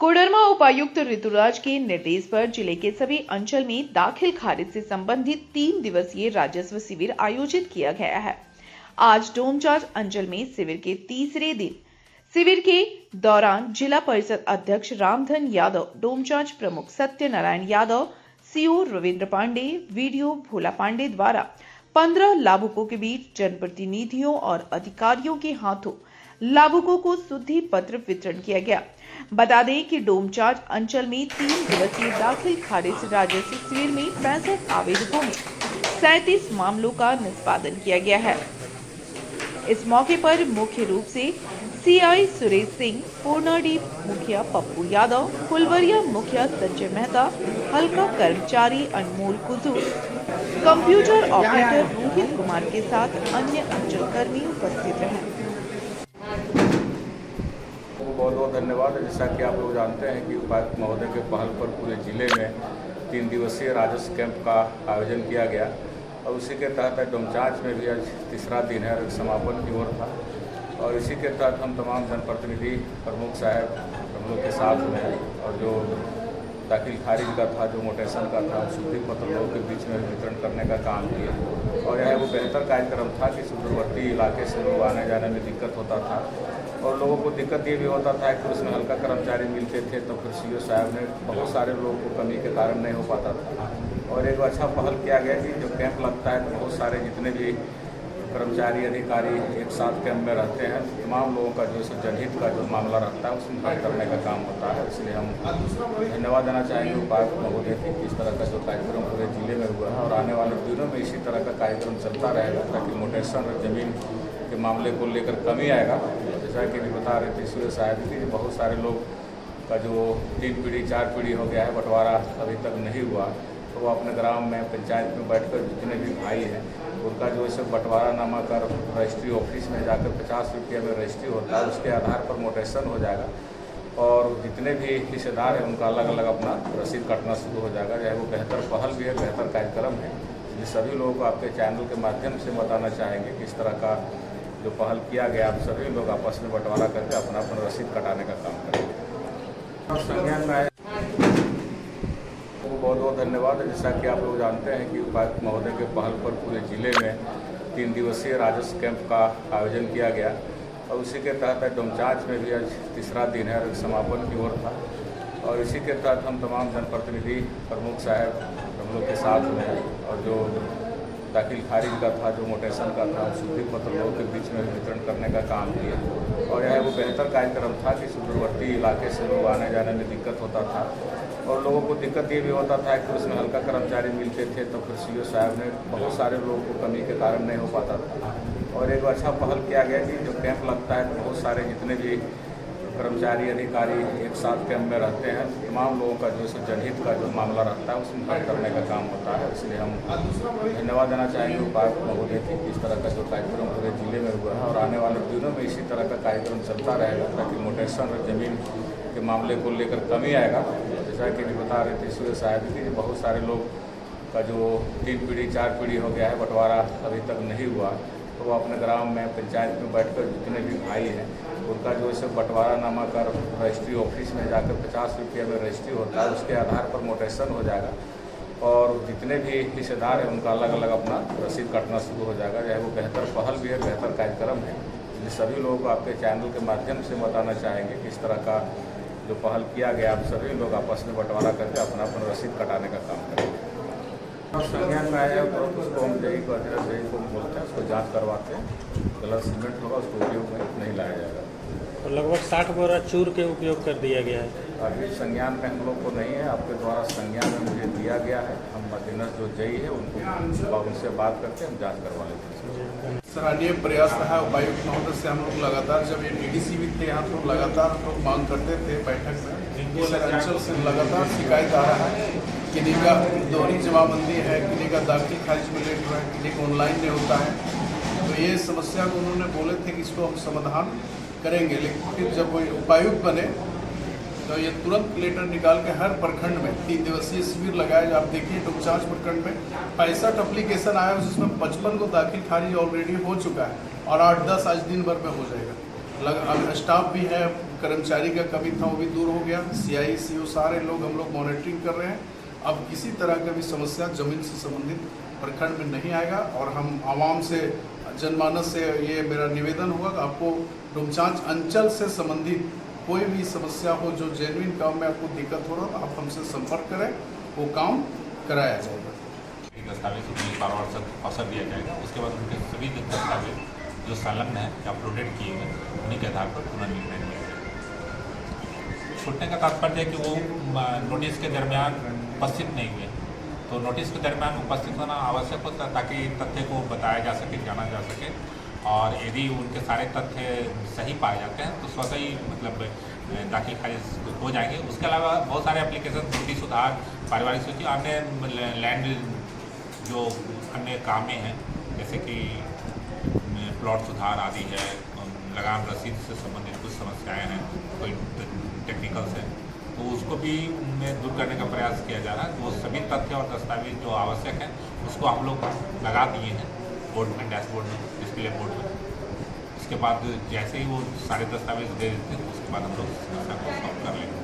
कोडरमा उपायुक्त ऋतुराज के निर्देश पर जिले के सभी अंचल में दाखिल खारिज से संबंधित 3 दिवसीय राजस्व शिविर आयोजित किया गया है। आज डोमचांच अंचल में शिविर के तीसरे दिन शिविर के दौरान जिला परिषद अध्यक्ष रामधन यादव, डोमचांच प्रमुख सत्यनारायण यादव, सीओ रविंद्र पांडे, वीडियो भोला पांडे द्वारा 15 लाभुकों के बीच जनप्रतिनिधियों और अधिकारियों के हाथों लाभुकों को शुद्धि पत्र वितरण किया गया। बता दें कि डोमचांच अंचल में 3 दिवसीय दाखिल खारिज राजस्व शिविर में 65 आवेदकों में 37 मामलों का निष्पादन किया गया है। इस मौके पर मुख्य रूप से सीआई सुरेश सिंह, पूर्णाडी मुखिया पप्पू यादव, फुलवरिया मुखिया संजय मेहता, हल्का कर्मचारी अनमोल कुजूर, कंप्यूटर ऑपरेटर रोहित कुमार के साथ अन्य अंचल कर्मी उपस्थित रहे। बहुत बहुत धन्यवाद। जैसा कि आप लोग जानते हैं कि उपायुक्त महोदय के पहल पर पूरे जिले में 3 दिवसीय राजस्व कैंप का आयोजन किया गया और उसी के तहत डोमचांच में भी आज तीसरा दिन है और समापन की ओर था। और इसी के तहत हम तमाम जनप्रतिनिधि प्रमुख साहब हम लोग के साथ में और जो दाखिल खारिज का था, जो मोटेशन का था, शुद्धि पत्र लोगों के बीच में वितरण करने का काम किया। और यह वो बेहतर कार्यक्रम था कि सुदूरवर्ती इलाके से लोग आने जाने में दिक्कत होता था और लोगों को दिक्कत ये भी होता था कि उसमें हल्का कर्मचारी मिलते थे तो फिर सीओ साहब ने बहुत सारे लोगों को कमी के कारण नहीं हो पाता था। और एक अच्छा पहल किया गया कि जो कैंप लगता है तो बहुत सारे जितने भी कर्मचारी अधिकारी एक साथ कैंप में रहते हैं, तमाम लोगों का जो जनहित का जो मामला रहता है उसमें हल करने का काम होता है। इसलिए हम धन्यवाद देना चाहेंगे उपायुक्त महोदय की इस तरह का जो कार्यक्रम पूरे जिले में हुआ है और आने वाले दिनों में इसी तरह का कार्यक्रम चलता रहेगा ताकि मोटेशन और जमीन के मामले को लेकर कमी आएगा। जैसा कि बता रहे थे सूर्य साहब की बहुत सारे लोग का जो 3 पीढ़ी 4 पीढ़ी हो गया है, बंटवारा अभी तक नहीं हुआ, तो वो अपने ग्राम में पंचायत में बैठकर जितने भी भाई हैं उनका जो है बंटवारा नामा कर रजिस्ट्री ऑफिस में जाकर 50 रुपये में रजिस्ट्री होता है, उसके आधार पर मोटेशन हो जाएगा और जितने भी हिस्सेदार हैं उनका अलग अलग अपना रसीद कटना शुरू हो जाएगा। चाहे वो बेहतर पहल भी है, बेहतर कार्यक्रम है। ये सभी लोगों को आपके चैनल के माध्यम से बताना चाहेंगे कि इस तरह का जो पहल किया गया, आप सभी लोग आपस में बंटवारा करके अपना अपना रसीद कटाने का काम करेंगे। संज्ञान में आए बहुत बहुत धन्यवाद। जैसा कि आप लोग जानते हैं कि उपायुक्त महोदय के पहल पर पूरे जिले में 3 दिवसीय राजस्व कैंप का आयोजन किया गया और उसी के तहत डोमचांच में भी आज तीसरा दिन है और समापन की ओर था। और इसी के तहत हम तमाम जनप्रतिनिधि प्रमुख साहब हम लोग के साथ में और जो दाखिल खारिज का था, जो मोटेशन का था, शुद्धि पत्र लोगों के बीच में वितरण करने का काम किया। और यह वो बेहतर कार्यक्रम था कि सुदूरवर्ती इलाके से लोग आने जाने में दिक्कत होता था और लोगों को दिक्कत ये भी होता था कि उसमें हल्का कर्मचारी मिलते थे तो फिर सीओ साहब ने बहुत सारे लोगों को कमी के कारण नहीं हो पाता था। और एक अच्छा पहल किया गया कि जो कैंप लगता है तो बहुत सारे जितने भी कर्मचारी अधिकारी एक साथ कैंप में रहते हैं, तमाम लोगों का जो जनहित का जो मामला रहता है उसमें हल करने का काम होता है। इसलिए हम धन्यवाद देना चाहेंगे उपायुक्त महोदय की इस तरह का जो कार्यक्रम पूरे जिले में हुआ है और आने वाले दिनों में इसी तरह का कार्यक्रम चलता रहेगा ताकि मोटेशन और जमीन के मामले को लेकर कमी आएगा। जैसा कि बता रहे थे सूर्य साहब की बहुत सारे लोग का जो 3 पीढ़ी 4 पीढ़ी हो गया है, बंटवारा अभी तक नहीं हुआ, तो वो अपने ग्राम में पंचायत में बैठकर जितने भी भाई हैं उनका जो है बंटवारा नामा कर रजिस्ट्री ऑफिस में जाकर 50 रुपये में रजिस्ट्री होता है, उसके आधार पर मोटेशन हो जाएगा और जितने भी हिस्सेदार हैं उनका अलग अलग अपना रसीद कटना शुरू हो जाएगा। चाहे वो बेहतर पहल भी है, बेहतर कार्यक्रम है। ये सभी लोगों को आपके चैनल के माध्यम से बताना चाहेंगे कि इस तरह का जो पहल किया गया, आप सभी लोग आपस में बंटवारा करके अपना अपना रसीद कटाने का काम करेंगे। संज्ञान में आया तो उसको हम जई को अधीरज जई को बोलते हैं, उसको जांच करवाते हैं, गलत सीमेंट होगा उसको उपयोग में नहीं लाया जाएगा। और लगभग 60 बोरा चूर के उपयोग कर दिया गया है। अभी संज्ञान में हम लोग को नहीं है, आपके द्वारा संज्ञान में मुझे दिया गया है। हम अधीनस्थ जो जई है उनसे बात करके हम जाँच करवा लेते हैं। सराहनीय प्रयास रहा उपायुक्त महोदय से। हम लोग लगातार जब ये डीडीसी भी थे यहाँ तो लगातार हम लोग मांग करते थे बैठक में, इस अंचल से लगातार शिकायत आ रहा है। किन्हीं का दोहरी जमाबंदी है, किन्हीं का दाखिल खारिज में लेट हुआ है, किन्हीं का ऑनलाइन नहीं होता है। तो ये समस्या को उन्होंने बोले थे कि इसको हम समाधान करेंगे, लेकिन फिर जब वो उपायुक्त बने तो ये तुरंत लेटर निकाल के हर प्रखंड में 3 दिवसीय शिविर लगाया। आप देखिए डोमचांच प्रखंड में 65 एप्लीकेशन आया, जिसमें 55 को दाखिल खारिज ऑलरेडी हो चुका है और 8-10 आज दिन भर में हो जाएगा। स्टाफ भी है, कर्मचारी का कमी था वो भी दूर हो गया। CI CO सारे लोग हम लोग मॉनिटरिंग कर रहे हैं। अब किसी तरह का भी समस्या जमीन से संबंधित प्रखंड में नहीं आएगा। और हम आवाम से, जनमानस से ये मेरा निवेदन होगा कि आपको डोमचांच अंचल से संबंधित कोई भी समस्या हो, जो जेन्युइन काम में आपको दिक्कत हो रहा है, आप हमसे संपर्क करें, वो काम कराया जाएगा। दस्तावेज उन्हें परामर्श अवसर दिया जाएगा। उसके बाद उनके सभी दस्तावेज जो संलग्न है, अपलोडेड किए गए, उन्हीं के आधार पर पुनर्निर्णय लिया जाएगा। छूटने का तात्पर्य है कि वो नोटिस के दरमियान उपस्थित नहीं हुए, तो नोटिस के दरमियान उपस्थित होना आवश्यक होता है ताकि तथ्य को बताया जा सके, जाना जा सके। और यदि उनके सारे तथ्य सही पाए जाते हैं तो स्वतः ही मतलब दाखिल खारिज हो जाएंगे। उसके अलावा बहुत सारे एप्लीकेशन, त्रुटि सुधार, पारिवारिक सूची, अन्य लैंड जो अन्य कामें हैं, जैसे कि प्लॉट सुधार आदि है, लगान रसीद से संबंधित कुछ समस्याएं हैं, कोई टेक्निकल्स हैं, तो उसको भी दूर करने का प्रयास किया जा रहा है। वो सभी तथ्य और दस्तावेज जो आवश्यक हैं उसको हम लोग लगा दिए हैं बोर्ड में, डैशबोर्ड में, डिस्प्ले बोर्ड में। उसके बाद जैसे ही वो सारे दस्तावेज दे देते हैं उसके बाद हम लोग समस्या को सॉल्व कर लेंगे।